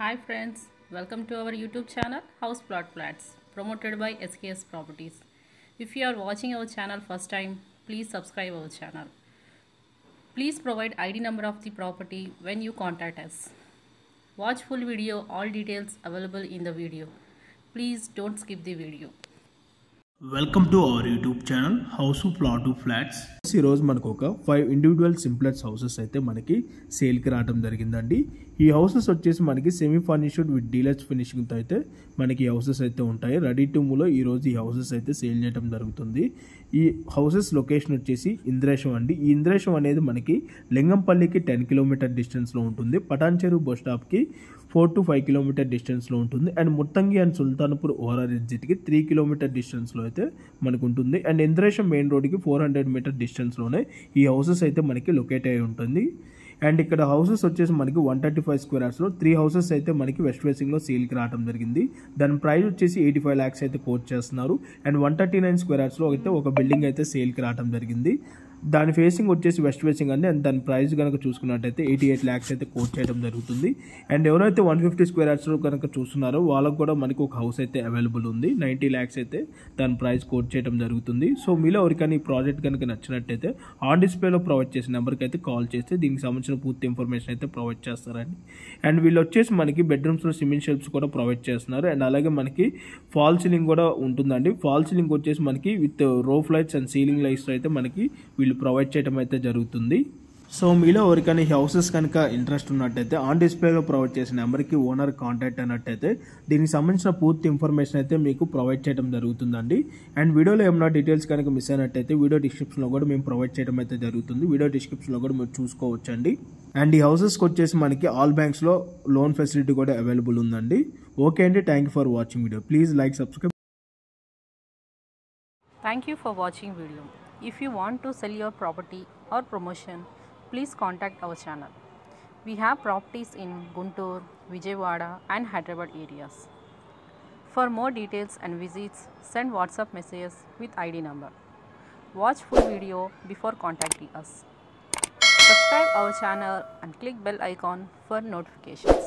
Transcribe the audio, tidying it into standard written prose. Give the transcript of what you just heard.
Hi friends, welcome to our YouTube channel House Plot Flats promoted by SKS Properties. If you are watching our channel first time, please subscribe our channel. Please provide ID number of the property when you contact us. Watch full video, all details available in the video. Please don't skip the video. Welcome to our YouTube channel house plot flats. ఈరోజు మనకు ఒక 5 individual simplex houses అయితే మనకి సేల్కి రావడం జరిగిందండి. ఈ houses వచ్చేసి మనకి సెమీ ఫర్నిష్డ్ విత్ డీలక్స్ ఫినిషింగ్తో అయితే మనకి హౌసెస్ అయితే ఉంటాయి. రెడీ టు మూవ్లో ఈరోజు ఈ హౌసెస్ అయితే సేల్ చేయడం జరుగుతుంది. ఈ హౌసెస్ లొకేషన్ వచ్చేసి ఇంద్రేశం అండి. ఈ ఇంద్రేశం అనేది మనకి లింగంపల్లికి 10 కిలోమీటర్ డిస్టెన్స్లో ఉంటుంది. పటాన్చెరు బస్ స్టాప్కి 4 to 5 కిలోమీటర్ డిస్టెన్స్లో ఉంటుంది. And Muthangi and Sultanpur overall ఎగ్జిట్కి 3 కిలోమీటర్ డిస్టెన్స్లో అయితే మనకు ఉంటుంది. అండ్ ఇంద్రేశం మెయిన్ రోడ్కి 400 మీటర్ డిస్టెన్స్లోనే ఈ హౌసెస్ అయితే మనకి లొకేట్ అయి ఉంటుంది. అండ్ ఇక్కడ హౌసెస్ వచ్చేసి మనకి 135 స్క్వేర్ యార్డ్స్లో 3 హౌసెస్ అయితే మనకి వెస్ట్ ఫేసింగ్లో సేల్కి రావడం జరిగింది. దాని ప్రైస్ వచ్చేసి 85 lakhs అయితే కోట్ చేస్తున్నారు. అండ్ 139 స్క్వేర్ యార్డ్స్లో అయితే ఒక బిల్డింగ్ అయితే సేల్కి రావడం జరిగింది. దాని ఫేసింగ్ వచ్చేసి వెస్ట్ ఫేసింగ్ అండి. అండ్ దాని ప్రైస్ కనుక చూసుకున్నట్టయితే 88 lakhs అయితే కోట్ చేయడం జరుగుతుంది. అండ్ ఎవరైతే 150 స్క్వేర్ యార్డ్స్లో కనుక చూస్తున్నారో వాళ్ళకు కూడా మనకి ఒక హౌస్ అయితే అవైలబుల్ ఉంది. 90 lakhs అయితే దాని ప్రైస్ కోట్ చేయడం జరుగుతుంది. సో మీలో ఎవరికైనా ఈ ప్రాజెక్ట్ కనుక నచ్చినట్టయితే ఆన్ డిస్ప్లేలో ప్రొవైడ్ చేసిన నెంబర్కి అయితే కాల్ చేస్తే దీనికి సంబంధించిన పూర్తి ఇన్ఫర్మేషన్ అయితే ప్రొవైడ్ చేస్తారండి. అండ్ వీళ్ళు వచ్చేసి మనకి బెడ్రూమ్స్లో సిమెంట్ షెల్ఫ్స్ కూడా ప్రొవైడ్ చేస్తున్నారు. అండ్ అలాగే మనకి ఫాల్ సీలింగ్ కూడా ఉంటుందండి. ఫాల్ సీలింగ్ వచ్చేసి మనకి with roof lights and ceiling lights అయితే మనకి వీళ్ళు ప్రొవైడ్ చేయడం అయితే జరుగుతుంది. సో మీలో ఎవరికైనా ఈ హౌసెస్ కనుక ఇంట్రెస్ట్ ఉన్నట్టయితే ఆన్ డిస్ప్లేలో ప్రొవైడ్ చేసిన నెంబర్కి ఓనర్ కాంటాక్ట్ అన్నట్టయితే దీనికి సంబంధించిన పూర్తి ఇన్ఫర్మేషన్ అయితే మీకు ప్రొవైడ్ చేయడం జరుగుతుందండి. అండ్ వీడియోలో ఏమైనా డీటెయిల్స్ కనుక మిస్ అయినట్టయితే వీడియో డిస్క్రిప్షన్లో కూడా మేము ప్రొవైడ్ చేయడం అయితే జరుగుతుంది. వీడియో డిస్క్రిప్షన్లో కూడా మీరు చూసుకోవచ్చండి. అండ్ ఈ హౌసెస్కి వచ్చేసి మనకి ఆల్ బ్యాంక్స్లో లోన్ ఫెసిలిటీ కూడా అవైలబుల్ ఉందండి. ఓకే అండి, thank you for watching video. Please like, subscribe. Thank you for watching video. If you want to sell your property or promotion, please contact our channel. We have properties in Guntur, Vijayawada and Hyderabad areas. For more details and visits, send WhatsApp messages with ID number. Watch full video before contacting us. Subscribe our channel and click bell icon for notifications.